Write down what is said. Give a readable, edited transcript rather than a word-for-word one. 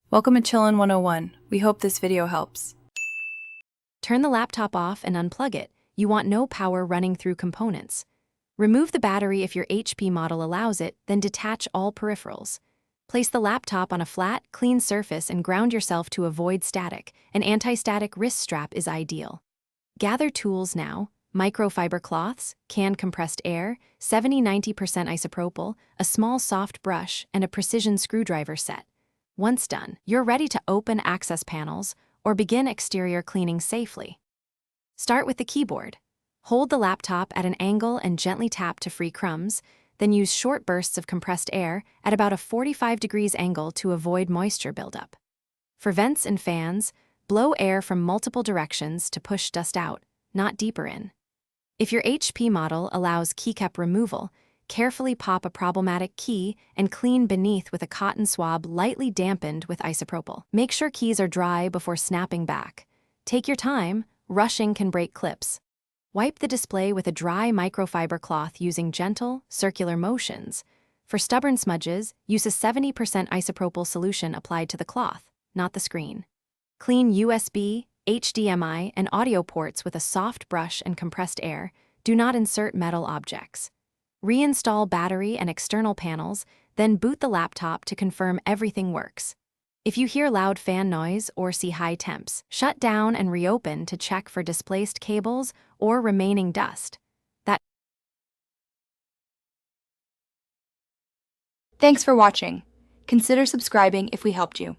Welcome to Chillin' 101. We hope this video helps. Turn the laptop off and unplug it. You want no power running through components. Remove the battery if your HP model allows it, then detach all peripherals. Place the laptop on a flat, clean surface and ground yourself to avoid static. An anti-static wrist strap is ideal. Gather tools now: microfiber cloths, canned compressed air, 70-90% isopropyl, a small soft brush, and a precision screwdriver set. Once done, you're ready to open access panels or begin exterior cleaning safely. Start with the keyboard. Hold the laptop at an angle and gently tap to free crumbs, then use short bursts of compressed air at about a 45 degrees angle to avoid moisture buildup. For vents and fans, blow air from multiple directions to push dust out, not deeper in. If your HP model allows keycap removal, carefully pop a problematic key and clean beneath with a cotton swab lightly dampened with isopropyl. Make sure keys are dry before snapping back. Take your time, rushing can break clips. Wipe the display with a dry microfiber cloth using gentle, circular motions. For stubborn smudges, use a 70% isopropyl solution applied to the cloth, not the screen. Clean USB, HDMI, and audio ports with a soft brush and compressed air. Do not insert metal objects. Reinstall battery and external panels, then boot the laptop to confirm everything works. If you hear loud fan noise or see high temps, shut down and reopen to check for displaced cables or remaining dust. Thanks for watching. Consider subscribing if we helped you.